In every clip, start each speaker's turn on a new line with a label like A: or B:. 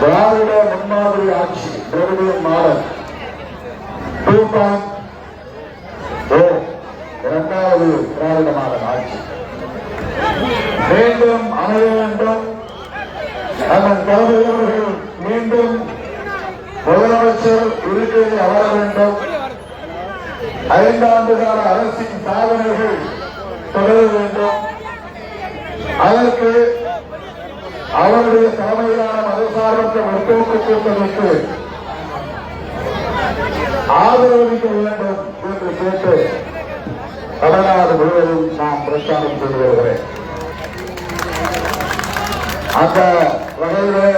A: திராவிட முன்மாதிரி ஆட்சி, Dravidian model 2.0, இரண்டாவது திராவிட மாடல் ஆட்சி மீண்டும் அமைய வேண்டும். அதன் தலைவர்கள் மீண்டும் முதலமைச்சர் இருக்கையில் அமர வேண்டும். 5 ஆண்டு கால அரசின் சாதனைகள் தொடர வேண்டும். அதற்கு அவருடைய தலைமையிலான மதசார்பற்ற முற்போக்கு கூட்டணிக்கு ஆதரவளிக்க வேண்டும் என்று கேட்டு தமிழ்நாடு முழுவதும் நாம் பிரச்சாரம் செய்து வருகிறேன். அந்த வகையில்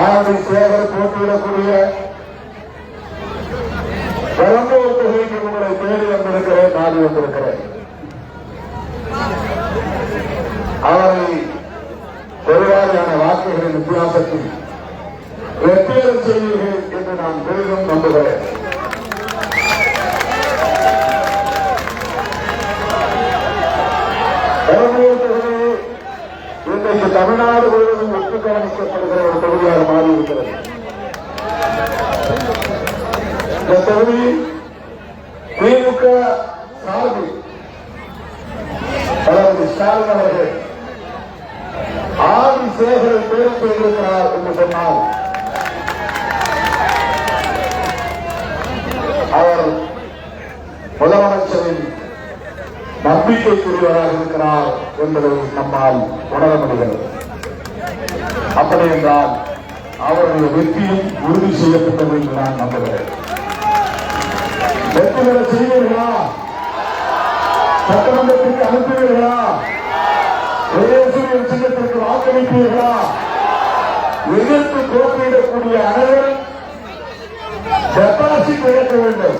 A: ஆதி சேகர் போட்டியிடக்கூடிய பெரம்பூர் தொகுதிக்கு உங்களை தேடி வந்திருக்கிறேன், நாடி வந்திருக்கிறேன். அவரை பெருவாரியான வாக்குகளின் வித்தியாசத்தில் வெற்றியேறச் செய்வீர்கள் என்று நான் பெரிதும் நம்புகிறேன். பெரம்பூர் தொகுதி இன்றைக்கு தமிழ்நாடு முழுவதும் ஒட்டு கவனிக்கப்படுகிற ஒரு தொகுதியாக மாறியிருக்கிறது. இந்த தொகுதி திமுக சார்பில் தளபதி ஸ்டாலின் அவர்கள் ஆதி சேகரை தேர்வு செய்திருக்கிறார் என்று சொன்னால் அவர் முதலமைச்சரின் நம்பிக்கைக்குரியவராக இருக்கிறார் என்பதை நம்மால் உணர முடிகிறது. அப்படி என்றால் அவருடைய வெற்றியும் உறுதி செய்யப்பட்டது என்று நான் நம்புகிறேன். வெற்றி பெற செய்வீர்களா? சட்டமன்றத்திற்கு அனுப்புவீர்களா? உதயசூரியன் சின்னத்திற்கு வாக்களிப்பீர்களா? எதிர்த்து போட்டியிடக்கூடிய அனைவரும் டெபாசிட் இழக்க வேண்டும்.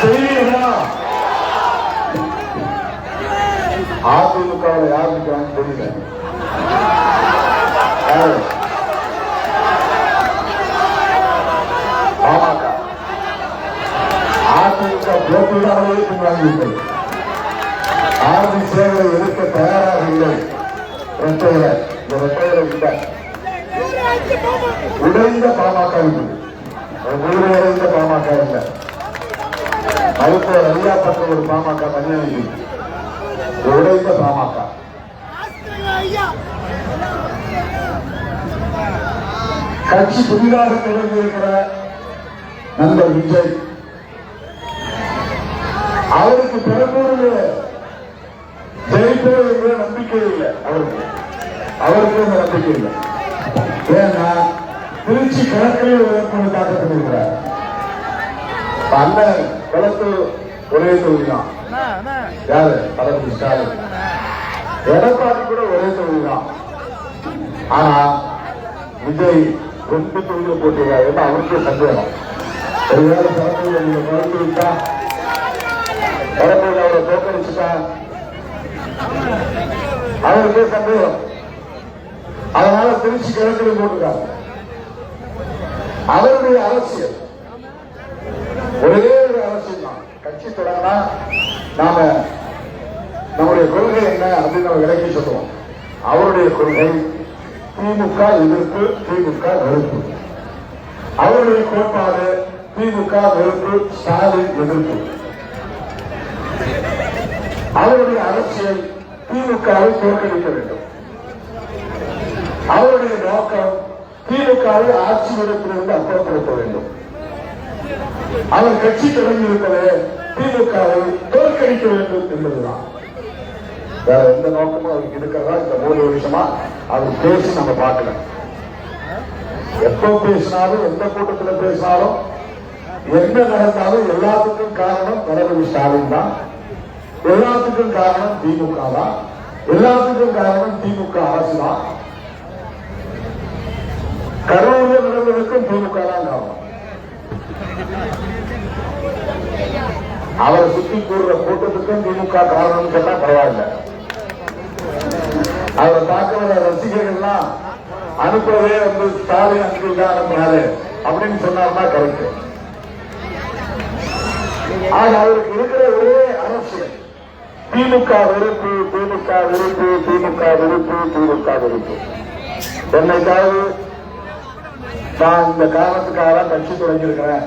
A: செய்வீர்களா? அதிமுகவில் யார் இருக்கிறாங்க தெரியல. பாமக அதிமுக போட்டியிடாமலே பின்வாங்கிவிட்டது. ஆதி சேகரை எதிர்க்க தயாராக இல்லை. இரட்டையில இல்லை, உடைந்த பாமக உடைந்த பாமக இல்லை. மருத்துவர் ஐயா பற்ற ஒரு பாமக தனியாக உடைந்த பாமக. கட்சி புதிதாக தொடங்கி இருக்கிற நண்பர் விஜய், அவருக்கு பெரம்பூரில் ஜெயிப்பது என்ற நம்பிக்கை இல்லை. அவருக்கு இந்த நம்பிக்கை இல்லை. ஏன்னா திருச்சி கிழக்கில் ஒரு தாக்கத்தில் இருக்கிறார். அந்த களத்து ஒரே தொகுதிதான். யாரு? தளபதி ஸ்டாலின். எடப்பாடி கூட ஒரே தொகுதிதான். ஆனா விஜய் 2 தொகுதியில் போட்டிருக்காரு. ஏன்னா அவருக்கு சந்தேகம். ஒருவேளை பெரம்பூர் நீங்க குறைத்து விட்டா, பெரம்பூர் அவரை தோற்கடிச்சுட்டா அவருக்கே சந்தேகம். அதனால திருச்சி கிழக்கில் போட்டிருக்காங்க. அவருடைய அரசியல் ஒரே ஒரு அரசியல் தான். கட்சி தொடங்கினா நாம நம்முடைய கொள்கை என்ன அப்படின்னு நம்ம விலக்கி சொல்லுவோம். அவருடைய கொள்கை திமுக எதிர்ப்பு, திமுக வெறுப்பு. அவருடைய கோட்பாடு திமுக வெறுப்பு, ஸ்டாலின் எதிர்ப்பு. அவருடைய அரசியல் திமுகவை தோற்கடிக்க வேண்டும். அவருடைய நோக்கம் திமுகவை ஆட்சி இடத்திலிருந்து அப்புறப்படுத்த வேண்டும். அவர் கட்சி தொடங்கியிருப்பது திமுகவை தோற்கடிக்க வேண்டும் என்பதுதான். வேற எந்த நோக்கமும் அவருக்கு இருக்கிறதா இந்த 3 வருஷமா அவர் பேசி நம்ம பார்க்கல. எப்போ பேசினாலும், எந்த கூட்டத்தில் பேசினாலும், என்ன நடந்தாலும் எல்லாத்துக்கும் காரணம் தளபதி ஸ்டாலின் தான். எல்லாத்துக்கும் காரணம் திமுக தான். எல்லாத்துக்கும் காரணம் திமுக அரசு தான். கரூர் நடவடிக்கைக்கும் திமுக தான் காரணம். அவரை சுற்றி கூடுற கூட்டத்துக்கும் திமுக காரணம் சொன்னா பரவாயில்ல. அவரை பார்க்கிற ரசிகர்கள்லாம் அனுப்புறதே ஸ்டாலின் அங்கிள் தான் அனுப்பினாரு அப்படின்னு சொன்னார்னா கரெக்ட். ஆக அவருக்கு இருக்கிற ஒரே அரசியல் திமுக வெறுப்பு, திமுக வெறுப்பு, திமுக வெறுப்பு, திமுக வெறுப்பு. என்னைக்காவது நான் இந்த காரணத்துக்காக கட்சி தொடங்கியிருக்கிறேன்,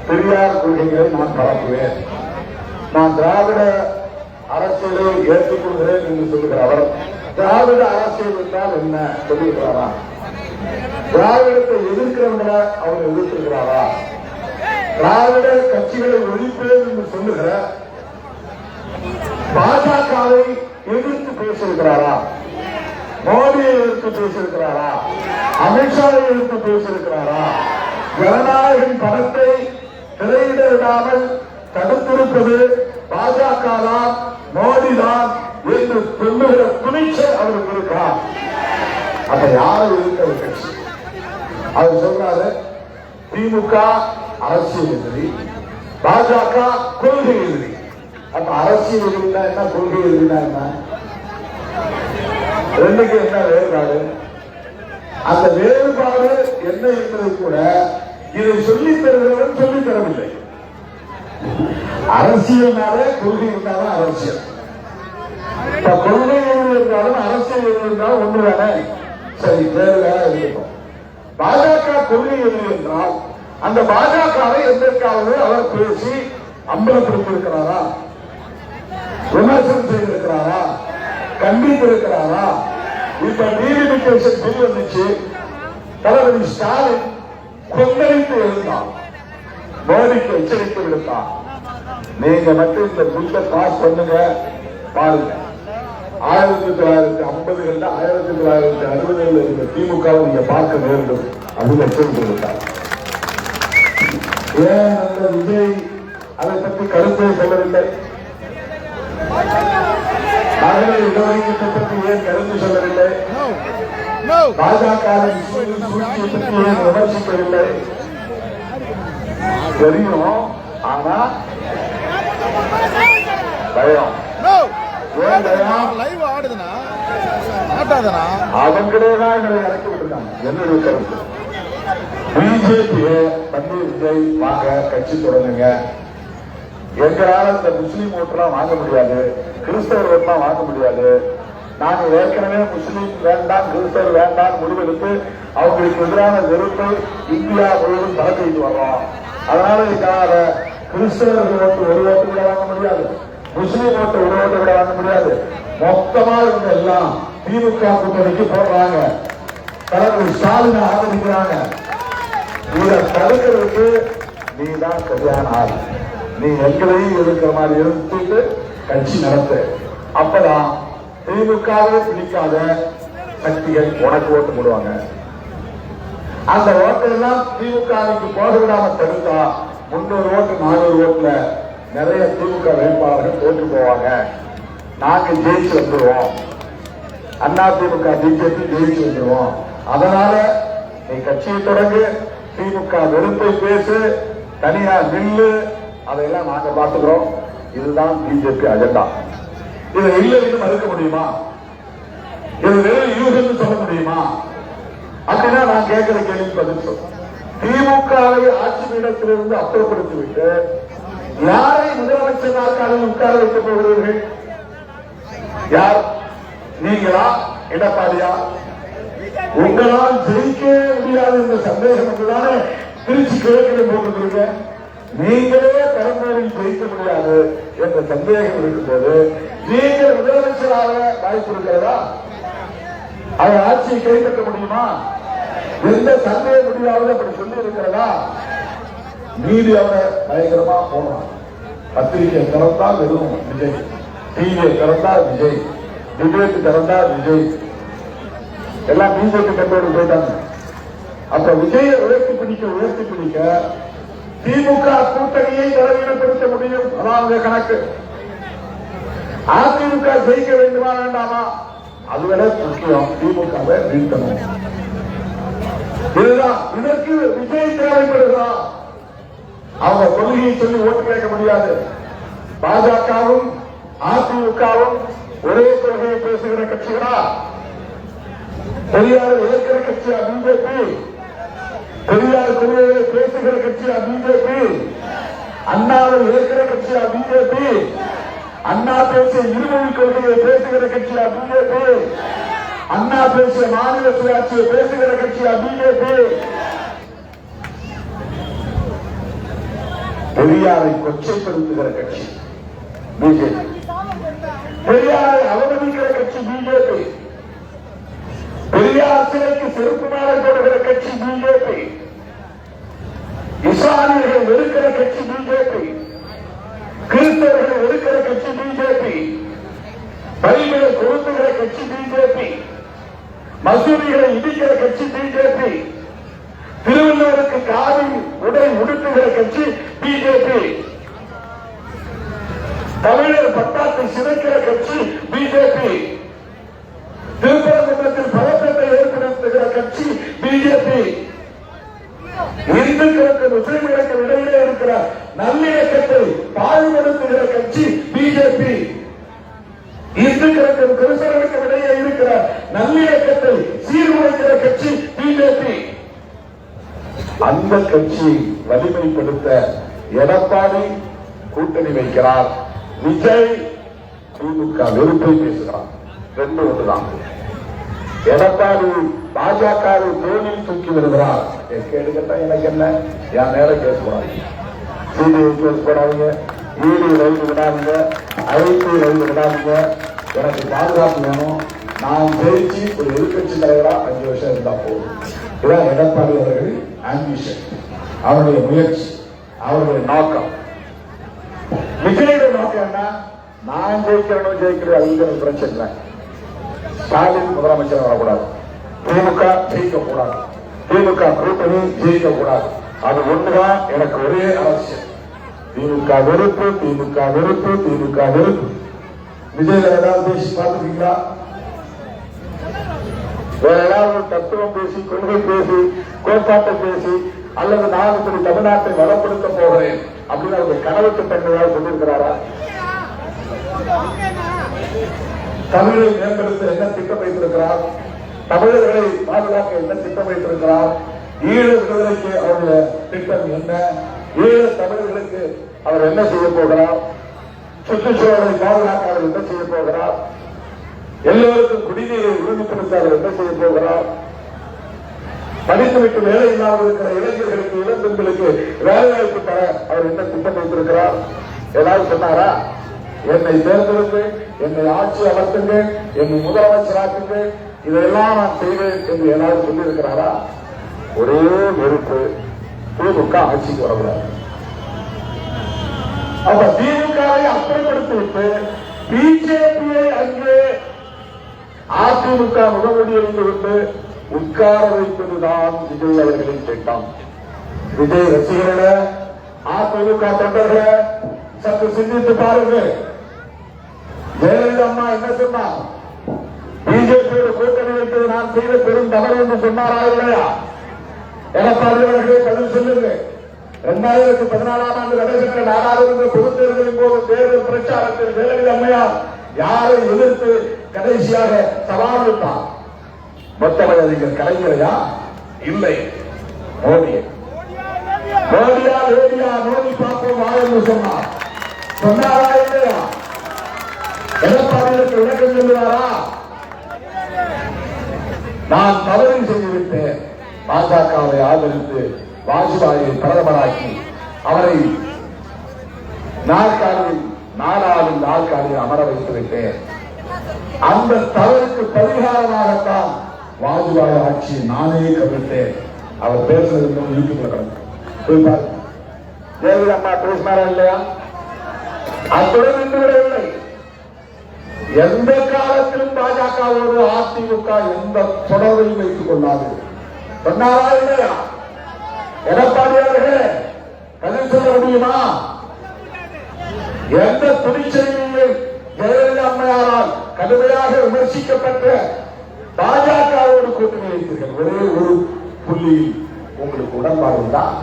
A: பெரியார் கொள்கைகளை நான் பரப்புவேன், நான் திராவிட அரசியலை ஏற்றுக்கொள்கிறேன் என்று சொல்லுகிற அவர் திராவிட அரசியல் என்றால் என்ன சொல்லியிருக்கிறாரா? திராவிடத்தை எதிர்க்கிறவங்களை அவர் எதிர்த்திருக்கிறாரா? திராவிட கட்சிகளை ஒழிப்பேன் என்று சொல்லுகிற பாஜகவை எதிர்த்து பேசியிருக்கிறாரா? மோடியை எதிர்த்து பேசியிருக்கிறாரா? அமித்ஷாவை எதிர்த்து பேசியிருக்கிறாரா? ஜனநாயகின் பணத்தை திரையிட விடாமல் தடுத்திருப்பது பாஜக தான், மோடி தான் என்று சொல்லுகிற துணிச்சல் அவருக்கு இருக்கிறார். அப்ப யாரும் இருக்கிற கட்சி அவர் சொல்றாரு, திமுக அரசியல் எதிரி, பாஜக கொள்கை எதிரி. அப்ப அரசியல் எதிரினா என்ன, கொள்கை எதிரினா என்ன? ரெண்டுக்கு என்ன வேறுபாடு? அந்த வேறுபாடு என்ன என்பதை கூட இதை சொல்லித் தருகிறவன் சொல்லித் தரவில்லை. அரசியல்னால கொள்கை இருந்தாலும் அரசியல், கொள்கை இருந்தாலும் அரசியல் இருந்தாலும் ஒன்றுதானே. சரி, வேறு வேற இருக்கும். பாஜக கொள்கை எதிரி என்றால் அந்த பாஜகவை எதற்காவது அவர் பேசி அம்பலப்படுத்தியிருக்கிறாரா? விமர்சனம் செய்திருக்கிறாரா? கண்டித்திருக்கிறாரா? இப்ப டீலிமிட்டேஷன் பில் வந்துச்சு, தளபதி ஸ்டாலின் கொந்தளித்து எழுந்தார், மோடிக்கு எச்சரிக்கை விடுத்தார். நீங்க மட்டும் இந்த பில்லை பாஸ் பண்ணுங்க, பாருங்க 1950களில் 1960களில் இருந்த திமுக நீங்க பார்க்க வேண்டும் அப்படின்னு எச்சரிக்கை விடுத்தார். ஏன் அந்த விஜய் அதை பற்றி கருத்தை சொல்லவில்லை? மகளிர் இடஒதுக்கீட்டை பற்றி ஏன் கருத்து சொல்லவில்லை? பாஜக சூழ்ச்சியை பற்றி ஏன் விமர்சிக்கவில்லை? தெரியும், ஆனா பயம். அவங்களேதான் எங்களை இறக்கி விட்டுருக்காங்க. என்னுடைய கருத்து, பிஜேபியை வந்து விஜய் வாங்க, கட்சி தொடங்குங்க. எங்களால இந்த முஸ்லீம் ஓட்டுலாம் வாங்க முடியாது, கிறிஸ்தவர் ஓட்டுலாம் வாங்க முடியாது. நாங்க ஏற்கனவே முஸ்லீம் வேண்டாம், கிறிஸ்தவர் வேண்டாம் முடிவெடுத்து அவங்களுக்கு எதிரான வெறுப்பை இந்தியா முழுவதும் பரப்பிட்டு வர்றோம். அதனால எங்களால கிறிஸ்தவர்கள் ஓட்டு ஒரு ஓட்டு கூட வாங்க முடியாது, முஸ்லீம் ஓட்டு ஒரு ஓட்டு கூட வாங்க முடியாது. மொத்தமா இவங்க எல்லாம் திமுக கூட்டணிக்கு போடுறாங்க, தளபதி ஸ்டாலினை ஆதரிக்கிறாங்க. இதை தடுக்கிறதுக்கு நீ தான் சரியான ஆள். நீ எங்களையும் எதிர்க்கிற மாதிரி எடுத்துட்டு கட்சி நடத்து. அப்பதான் திமுகவே பிடிக்காத சக்திகள் உனக்கு ஓட்டு போடுவாங்க. அந்த ஓட்டெல்லாம் திமுகவுக்கு போக விடாம தடுத்தா 300 ஓட்டு 400 ஓட்டுல நிறைய திமுக வேட்பாளர்கள் தோற்று போவாங்க. நாங்க ஜெயிச்சு வந்துருவோம், அண்ணா திமுக பிஜேபி ஜெயிச்சு வந்துருவோம். அதனால நீ கட்சியை தொடங்கு, திமுக வெறுப்பை பேசு, தனியா நில்லு, அதையெல்லாம் நாங்க பார்த்துக்கிறோம். இதுதான் பிஜேபி அஜெண்டா. இதை இல்லைன்னு மறுக்க முடியுமா? இது வெறும் யூகன்னு சொல்ல முடியுமா? அப்படின்னா நான் கேட்கிற கேள்வி பதில் சொல்ல. திமுகவை ஆட்சி பீடத்திலிருந்து அப்புறப்படுத்திவிட்டு யாரை முதலமைச்சர் நாற்காலில் உட்கார வைக்கப் போகிறீர்கள்? யார்? நீங்களா? எடப்பாடியா? உங்களால் ஜெயிக்க முடியாது என்ற சந்தேகம் என்றுதானே திருச்சி கிழக்கில் போட்டுருக்க. நீங்களே பெரம்பூரில் ஜெயிக்க முடியாது என்ற சந்தேகம் இருக்கும்போது நீங்கள் முதலமைச்சராக வாய்ப்பு இருக்கிறதா? அவர் ஆட்சியை கைப்பற்ற முடியுமா? எந்த சந்தேக முடியாவது அப்படி சொல்லி இருக்கிறதா? நீதி அவரை பயங்கரமா போனான். பத்திரிகை திறந்தால் வெறும் விஜய், டிவியை திறந்தால் விஜய், டிபேட் திறந்தால் விஜய், எல்லாம் பிஜேபி கட்டோடு போயிட்டாங்க. அப்ப விஜயை உயர்த்தி பிடிக்க திமுக கூட்டணியை பலவீனப்படுத்த முடியும். அதாவது கணக்கு. அதிமுக ஜெயிக்க வேண்டுமா வேண்டாமா? அதுவிட முக்கியம் திமுகவை வீழ்த்தணும். இதுதான். இதற்கு விஜய் தேவைப்படுகிறார். அவங்க கொள்கையை சொல்லி ஓட்டு கேட்க முடியாது. பாஜகவும் அதிமுகவும் ஒரே கொள்கையை பேசுகிற கட்சிகளா? பெரியார் ஏற்கிற கட்சியா பிஜேபி? பெரியார் கொள்கையை பேசுகிற கட்சியா பிஜேபி? அண்ணாவை ஏற்கிற கட்சியா பிஜேபி? அண்ணா பேசிய இருமொழி கொள்கையை பேசுகிற கட்சியா பிஜேபி? அண்ணா பேசிய மாநில சுயாட்சியை பேசுகிற கட்சியா பிஜேபி? பெரியாரை கொச்சைப்படுத்துகிற கட்சி பிஜேபி. பெரியாரை அவமதிக்கிற கட்சி பிஜேபி. பெரியார் சிலைக்கு செருப்பு மாலை போடுகிற கட்சி பிஜேபி. இஸ்லாமியர்கள் வெறுக்கிற கட்சி பிஜேபி. கிறிஸ்தவர்கள் வெறுக்கிற கட்சி பிஜேபி. பைபிளை கொளுத்துகிற கட்சி பிஜேபி. மசூதிகளை இடிக்கிற கட்சி பிஜேபி. திருவள்ளுவருக்கு காவி உடை உடுத்துகிற கட்சி பிஜேபி. தமிழர் பட்டாத்தை சிதைக்கிற கட்சி பிஜேபி. திருப்பரங்குன்றத்தில் பதற்றத்தை ஏற்படுத்துகிற கட்சி பிஜேபி. இந்துக்களுக்கு முஸ்லிம்களுக்கு இடையிலே இருக்கிற நல்லிணக்கத்தை பாழ்படுத்துகிற கட்சி பிஜேபி. இந்துக்களுக்கும் கிறிஸ்தவர்களுக்கும் இடையே இருக்கிற நல்லிணக்கத்தை சீர்குலைக்கிற கட்சி பிஜேபி. அந்த கட்சியை வலிமைப்படுத்த எடப்பாடி கூட்டணி வைக்கிறார். விஜய் திமுக வெறுப்பை பேசுகிறார். ரெண்டு ஒன்றுதான். எடப்பாடி பாஜகவை தோளில் தூக்கி வருகிறார். கேட்டுக்கிட்டா எனக்கு என்ன, என் நேரம் பேசக்கூடாது, சிபிஐ கேஸ் போடாதீங்க, ஈடி ரைடு விடாதீங்க, ஐடி ரைடு விடாதீங்க, எனக்கு பாதுகாப்பு வேணும், நான் ஜெயிச்சு ஒரு எதிர்கட்சி தலைவரா 5 வருஷம் இருந்தா போதும். இதுதான் எடப்பாடி அவர்கள் ஆம்பிஷன், அவருடைய முயற்சி, அவருடைய நோக்கம். விஜயோட நோக்கம் என்ன? நான் ஜெயிக்கிறேன் ஜெயிக்கிறேன் அது பிரச்சனை இல்லை. ஸ்டாலின் முதலமைச்சர் வரக்கூடாது, திமுக ஜெயிக்க கூடாது, திமுக கூட்டணி ஜெயிக்க கூடாது. அது ஒண்ணுதான் எனக்கு ஒரே அவசியம். திமுக வெறுப்பு, திமுக வெறுப்பு, திமுக வெறுப்பு. விஜய் ஏதாவது பேசி பார்த்துருக்கீங்களா? வேற ஏதாவது தத்துவம் பேசி, கொள்கை பேசி, கோட்பாட்டை பேசி, அல்லது நான் இப்படி தமிழ்நாட்டை வளப்படுத்த போகிறேன் அப்படின்னு அவருடைய கனவு திட்டங்களாக சொல்லியிருக்கிறாரா? தமிழை மேம்படுத்த என்ன திட்டம் வைத்திருக்கிறார்? தமிழர்களை பாதுகாக்க என்ன திட்டம் வைத்திருக்கிறார்? ஈழ விடுதலைக்கு அவருடைய திட்டம் என்ன? ஈழ தமிழர்களுக்கு அவர் என்ன செய்ய போகிறார்? சுற்றுச்சூழலை பாதுகாக்க அவர் என்ன செய்ய போகிறார்? எல்லோருக்கும் குடிநீரை உறுதிப்படுத்த அவர் என்ன செய்ய போகிறார்? படித்துவிட்டு வேலை இல்லாமல் இருக்கிற இளைஞர்களுக்கு, இளம்பெண்களுக்கு வேலைவாய்ப்பு தர அவர் என்ன திட்டம் வைத்திருக்கிறார்? ஏதாவது சொன்னாரா? என்னை தேர்ந்தெடுத்து, என்னை ஆட்சி அமர்த்துங்க, என்னை முதலமைச்சராக்குங்க, இதெல்லாம் நான் செய்வேன் என்று ஏதாவது சொல்லியிருக்கிறாரா? ஒரே வெறுப்பு, திமுக ஆட்சிக்கு வரக்கூடாது. அப்ப திமுகவை அப்புறப்படுத்திவிட்டு பிஜேபியை அங்கே அதிமுக முகமூடியிருந்து விட்டு உட்கார வைப்பதுதான் விஜய் அவர்களின் திட்டம். விஜய் ரசிகர்களே, அதிமுக தொண்டர்களே, சற்று சிந்தித்து பாருங்கள். ஜெயலலிதா அம்மா என்ன சொன்னார்? பிஜேபியோட கூட்டணி வைத்தது நான் செய்த பெரும் தவறு என்று சொன்னாரா இல்லையா? எடப்பாடி அவர்களே பதில் சொல்லுங்க. 2014ஆம் ஆண்டு நடைபெற்ற நாடாளுமன்ற பொதுத் தேர்தலின் போது தேர்தல் பிரச்சாரத்தில் ஜெயலலிதா அம்மையார் யாரை எதிர்த்து கடைசியாக சவால் விட்டார்? மொத்தமையறிஞர் கலைஞரையா? இல்லை, மோடியை. மோடியா லேடியா? மோடி பார்ப்போம் வா என்று சொன்னார். சொன்னாரா இல்லையா? எடப்பாடிக்கு விளக்கம் சொல்லுவாரா? நான் தவறு செய்துவிட்டேன், பாஜகவை ஆதரித்து வாஜ்பாயை பிரதமராக்கி அவரை நாற்காலியில் அமர வைத்து விட்டேன். அந்த தவறுக்கு பரிகாரமாகத்தான் வாஜ்பாய் ஆட்சியை நானே கவிழ்த்தேன். அவர் பேசுறது யூடியூப்ல கிடக்கும். ஜெயலலிதா அம்மா பேசினாரா இல்லையா? அத்துடன் நின்று விடவில்லை. எந்த காலத்திலும் பாஜகவோடு அதிமுக எந்த தொடர்பையும் வைத்துக் கொள்ளாது சொன்னாரா இல்லையா? எடப்பாடி அவர்களே பதில் சொல்ல முடியுமா? எந்த துணிச்சலையும் ஜெயலலிதா அம்மையாரால் கடுமையாக விமர்சிக்கப்பட்ட பாஜகவோடு கூட்டணி வைத்தீர்கள். ஒரே ஒரு புள்ளியில் உங்களுக்கு உடன்பாடு தான்.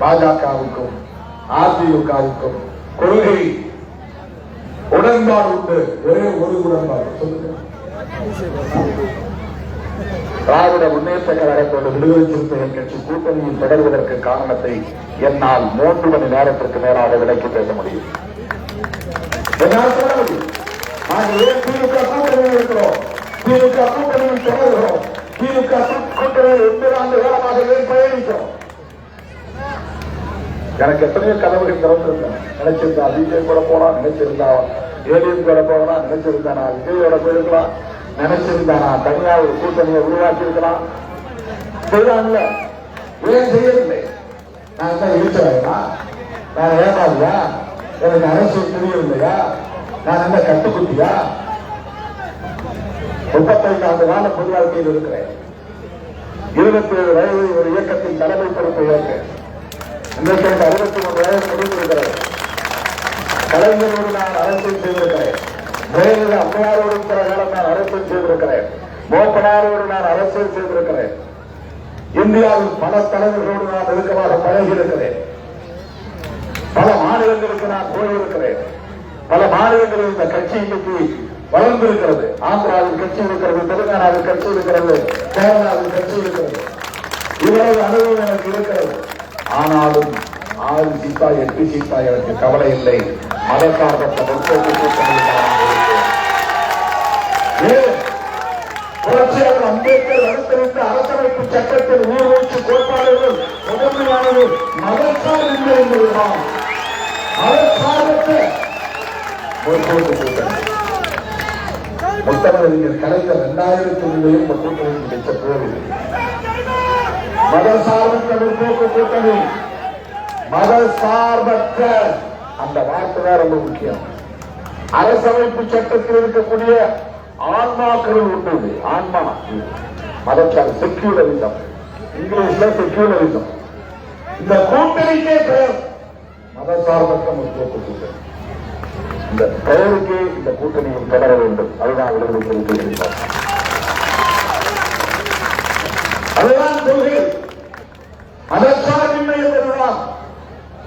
A: பாஜகவுக்கும் அதிமுகவுக்கும் கொள்கை உடன்பாடு உண்டு. ஒரே ஒரு உடன்பாடு சொல்லுங்க. திராவிட முன்னேற்ற கழகத்தோடு விடுதலை சிறுத்தைகள் கட்சி கூட்டணியில் தொடர்வதற்கு காரணத்தை என்னால் 3 மணி நேரத்திற்கு மேலாக விலக்கி பேச முடியும். என்னால் சொல்ல முடியும். நாங்கள் ஏன் திமுக கூட்டணியில் இருக்கிறோம்? திமுக கூட்டணியில் தொடர்கிறோம். திமுக கூட்டணியில் 9 ஆண்டு காலமாக பயணிக்கிறோம். எனக்கு எத்தனையோ கனவுகள் திறந்திருந்தேன். நினைச்சிருந்தா பிஜேபி கூட போலாம், நினைச்சிருந்தா ஏடிஎம் கூட போகலாம், நினைச்சிருந்தா நான் விஜயோட போயிருக்கலாம், நினைச்சிருந்தா நான் தனியாக ஒரு கூட்டணியை உருவாக்கி இருக்கலாம். செய்யலாம்ல, ஏன் செய்யவில்லை? நான் தான் இருக்கிறேன்னா, நான் ஏமாதியா? எனக்கு அரசியல் தெரியவில்லையா? நான் என்ன கட்டுக்குட்டியா? 35 ஆண்டு காலம் பொது வாழ்க்கையில் இருக்கிறேன். 27 வயது ஒரு இயக்கத்தின் தலைமை பொறுப்பை ஏற்கிறேன். இன்றைக்கு 63 வயது முடிந்திருக்கிறேன். கலைஞரோடு நான் அரசியல் செய்திருக்கிறேன். ஜெயலலிதா அம்மையாரோடு இருக்கிற காலம் நான் அரசியல் செய்திருக்கிறேன். மோப்பனாரோடு நான் அரசியல் செய்திருக்கிறேன். இந்தியாவில் பல தலைவர்களோடு நான் நெருக்கமாக பழகியிருக்கிறேன். பல மாநிலங்களுக்கு நான் போயிருக்கிறேன். பல மாநிலங்களில் இந்த கட்சி இன்னைக்கு வளர்ந்திருக்கிறது. ஆந்திராவில் கட்சி இருக்கிறது, தெலுங்கானாவில் கட்சி இருக்கிறது, கேரளாவில் கட்சி இருக்கிறது. இவ்வளவு அனுபவம் எனக்கு இருக்கிறது. ஆனாலும் 6 சீட்டா 8 சீட்டா எனக்கு கவலை இல்லை. மதசார்பற்ற புரட்சியாளர் அம்பேத்கர் வகுத்தளித்த அரசமைப்பு சட்டத்தில் ஊர்வூச்சு கோட்பாடுகள் முதன்மையானது மதசார்பின்மை என்பதுதான். மதசார்பற்ற முத்தமிழறிஞர் கலைஞர் 2003 இந்த கூட்டணி கிடைத்த போதில்லை. மதசார்பற்ற முற்போக்கு கூட்டணி, மதசார்பற்ற அந்த வார்த்தை தான் ரொம்ப முக்கியம். அரசமைப்பு சட்டத்தில் இருக்கக்கூடிய ஆன்மாக்கள் உண்டு. ஆன்மா மதச்சார் செக்யூலரிசம், இங்கிலீஷ்ல செக்யூலரிசம். இந்த கூட்டணிக்கே பெயர் மதசார்பற்ற முற்போக்கு கூட்டணி. இந்த பெயருக்கு இந்த கூட்டணியில் தொடர வேண்டும். அதுதான் விடுதலை தெரிவித்திருக்கிறார். அதுதான் கொள்கை. மதச்சார்பின்மை என்பதுதான்.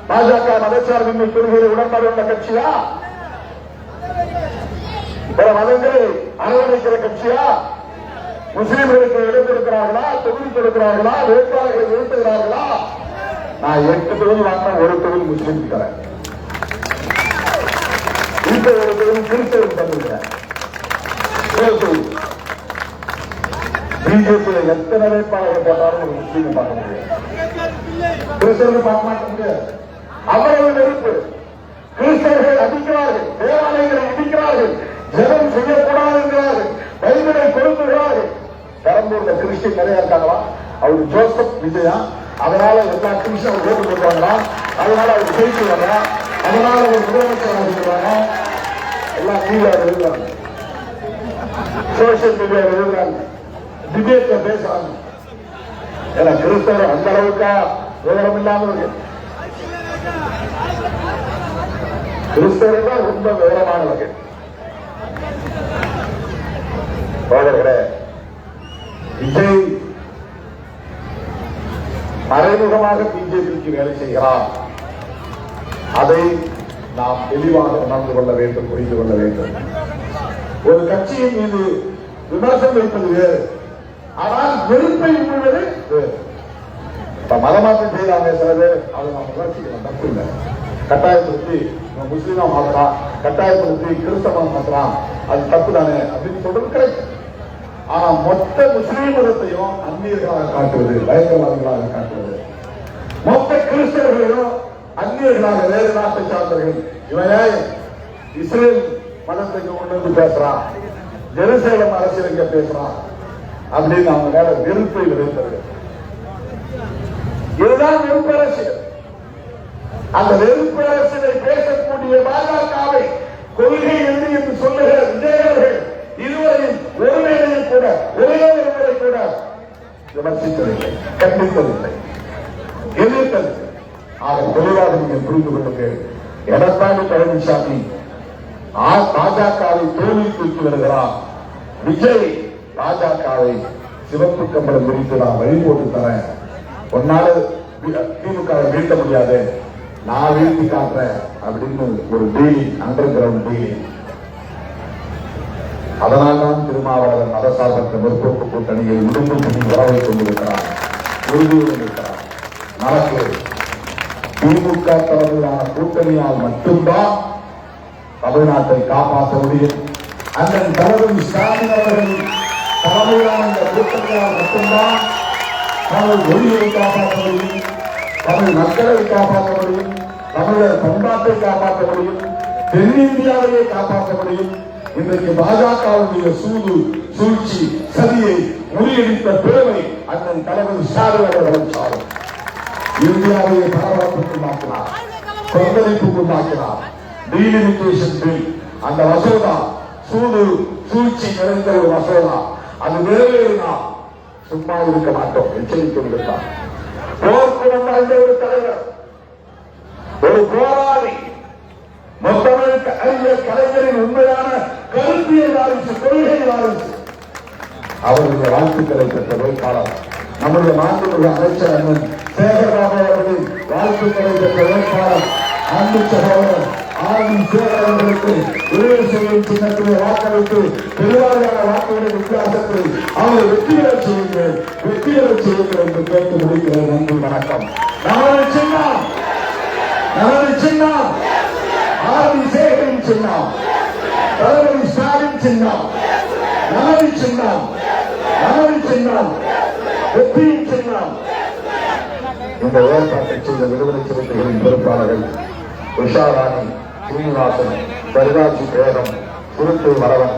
A: பாஜக மதச்சார்பின்மை கொள்கையில் உடன்பாடு உள்ள கட்சியா? பிற மதங்களை அரவணைக்கிற கட்சியா? முஸ்லிம்களுக்கு இடம் கொடுக்கிறார்களா? தொகுதி கொடுக்கிறார்களா? வேட்பாளர்களை நிறுத்துகிறார்களா? நான் 8 தொகுதி வாங்கினா 1 தொகுதி முஸ்லிம் தரேன். இந்த 1 தொகுதி கிறிஸ்தவருக்கு தந்துக்கிறேன். பிஜேபி எத்தனை வேட்பாளர்கள் போட்டாலும் ஒரு முஸ்லீமை பார்க்க முடியாது, கிறிஸ்தவர்கள் பார்க்க மாட்ட முடியாது. அவ்வளவு நெருப்பு. கிறிஸ்தவர்கள் அடிக்கிறார்கள், தேவாலயங்களை இடிக்கிறார்கள், ஜெபம் செய்யக்கூடாது என்கிறார்கள், பைபிளை கொடுக்கிறார்கள். பெரம்பூர்ல கிறிஸ்டின் நிறைய இருக்காங்களா? அவரு ஜோசப் விஜயா, அதனால எல்லா கிறிஸ்தவர்கள் ஓட்டு போடுவாங்களா? அதனால அவர் ஜெயிச்சு வரா, அதனால ஒரு முதலமைச்சர் ஆகிடுவாங்க. எல்லாம் மீடியா எழுதுறாங்க, சோசியல் மீடியா எழுதுறாங்க, டிபேட்ல பேசுறாங்க. ஏன்னா கிறிஸ்தவர் அந்த அளவுக்கா விவரம் இல்லாமல் கிறிஸ்தவர்கள் ரொம்ப விவரமானவர்கள். விஜய் மறைமுகமாக பிஜேபிக்கு வேலை செய்கிறார். அதை நாம் தெளிவாக உணர்ந்து கொள்ள வேண்டும், புரிந்து கொள்ள வேண்டும். ஒரு கட்சியின் மீது விமர்சனம் வைப்பது வேறு, ஆனால் வெறுப்பை உண்ணுவது வேறு. மதமாற்றம் செய்யறாங்க சில பேர், அதை நாம் விமர்சிக்கலாம், தப்பு இல்லை. கட்டாயப்படுத்தி முஸ்லீமா மாற்றலாம், கட்டாயப்படுத்தி கிறிஸ்தவம் மாற்றலாம், அது தப்பு தானே அப்படின்னு சொல்றது கிடைக்கும். ஆனா மொத்த முஸ்லீம் மதத்தையும் அந்நியர்களாக காட்டுவது, பயங்கரவாதிகளாக காட்டுவது, மொத்த கிறிஸ்தவர்களையும் அந்நியர்களாக, வேறு நாட்டை சார்ந்தவர்கள், இவன் இஸ்ரேல் மதத்தை கொண்டு வந்து பேசுறான், ஜெருசலேம் அரசியல் இங்க பேசுறான் அப்படின்னு அவங்க மேல வெறுப்பை விளைவித்தார்கள். இதுதான் வெறுப்பு அரசியல். அந்த வெறுப்பு அரசியலை பேசக்கூடிய பாஜகவை கொள்கை என்று சொல்லுகிற விஜய் அவர்கள் இதுவரையும் ஒரு வேளையில் கூட, ஒரே ஒரு முறை கூட விமர்சித்ததில்லை, கண்டித்ததில்லை, எதிர்த்ததில்லை. ஆக தெளிவாக நீங்கள் புரிந்து கொள்ளுங்கள். எடப்பாடி பழனிசாமி பாஜகவை தோல்வி தூக்கி வருகிறார். விஜய் பாஜகவை சிவப்பு கம்பளம் விரித்து நான் வழி போட்டு தரேன், ஒன்னால திமுகவை வீழ்த்த முடியாது, நான் வீழ்த்தி காட்டுறேன் அப்படின்னு ஒரு டீலிங், அண்டர் கிரவுண்ட் டீலிங். அதனால்தான் திருமாவளவன் மதசார்பற்ற முற்போக்கு கூட்டணியை உடும்பு பண்ணி வரவை கொண்டிருக்கிறார், உறுதியுடன் இருக்கிறார். நமக்கு திமுக தலைமையிலான கூட்டணியால் மட்டும்தான் தமிழ்நாட்டை காப்பாற்ற முடியும். அண்ணன் தளபதி ஸ்டாலின் அவர்கள் தலைமையிலான இந்த கூட்டங்களால் மட்டும்தான் தமிழ் மொழியை காப்பாற்ற முடியும், தமிழ் மக்களை காப்பாற்ற முடியும், தமிழர் பண்பாட்டை காப்பாற்ற முடியும், தென்னிந்தியாவையே காப்பாற்ற முடியும். இன்றைக்கு பாஜகவுடைய சூழ்ச்சி சதியை முறியடித்த பெருமை அண்ணன் தலைவர் ஸ்டாலின் அவர்கள் சாரும். இந்தியாவை பரபரப்புக்கு மாற்றினார், கொந்தளிப்புக்கு மாற்றினார். டீலிமிட்டேஷன் பில் அந்த மசோதா சூழ்ச்சி நிறைந்த ஒரு மசோதா, அது நிறைவேறினா சும்மா இருக்க மாட்டோம், எச்சரிக்கை விடுத்தார். போர்க்குணம் வாய்ந்த ஒரு தலைவர், ஒரு போராளி, மொத்தமிழ் அறிஞர் கலைஞரின் உண்மையான கருத்தியல் வாரிசு, கொள்கை வாரிசு. அவருடைய வாழ்த்துக்களை பெற்ற வேட்பாளர் நம்முடைய மாண்புமிகு அமைச்சர் அண்ணன் சேகர்பாபு அவர்களின் வாழ்த்துக்களை பெற்ற வேட்பாளர் அன்பு சகோதரர் அவர்களுக்கு உதவி செய்யும் சின்னத்திலே வாக்களித்து பெருவாரியான வாக்குகளின் வித்தியாசத்தில் அவரை வெற்றி பெறச் செய்யுங்கள் என்று கேட்டு முடிக்கிறேன். நன்றி, வணக்கம். நமது சின்னம் ஆர்வி சேகரின் சின்னம், தளபதி ஸ்டாலின் சின்னம், நமது சின்னம் வெற்றியின் சின்னம். இந்த ஏற்பாட்டை செய்த விடுதலை சிறுத்தைகளின் பொறுப்பாளர்கள் உஷாராணி, சீனிவாசன், சரிதாசி பேகம், சுருத்து வரவன்,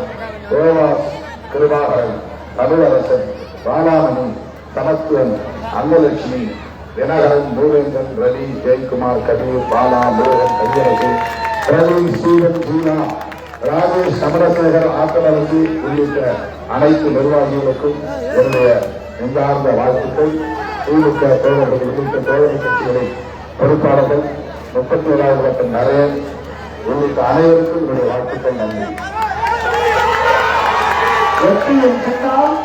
A: தேவாஸ், கிருபாகரன், தமிழரசன், பாலாமணி, சமத்துவன், அங்கலட்சுமி, தினகரன், பூவேந்தன், ரவி, ஜெயக்குமார், கபீர், பாலா, முருகன், கையரசு, பிரவீன், ஸ்டீவன், ஜீனா, ராஜேஷ், சமரசேகர், ஆத்தரசு உள்ளிட்ட அனைத்து நிர்வாகிகளுக்கும் என்னுடைய நெஞ்சார்ந்த வாழ்த்துக்கள். திமுக தோழர்கள் உள்ளிட்ட தோழமை கட்சிகளின் பொறுப்பாளர்கள் 37வது வட்டம் நரேன் உள்ளிட்ட அனைவருக்கும் என்னுடைய வாழ்த்துக்கள். நன்றி. வெற்றியும் சின்னம்.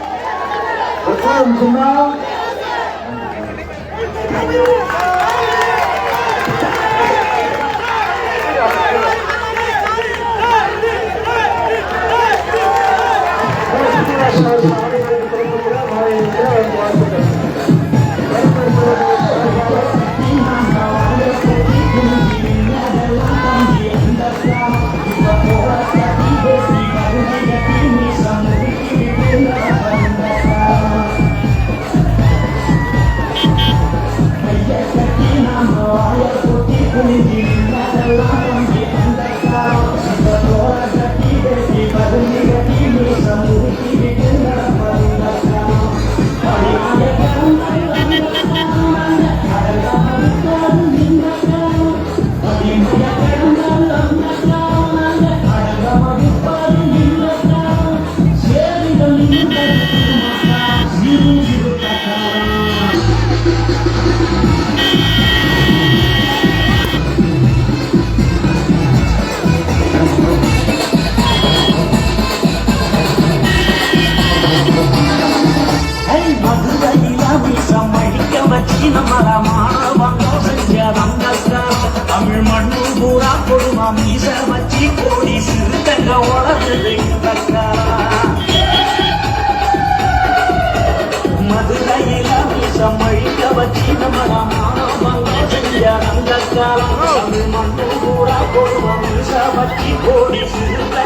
A: தமிழ் மண்ணு பூரா கொடுமா மீச வச்சி கோடி சிறுத்தங்க உடனே மதுரையில மீசம் அழிக்க வச்சி நம்மள செஞ்ச அந்த காலம் தமிழ் மண்ணு பூரா கொடுமா மீச வச்சி கோடி சிறுத்த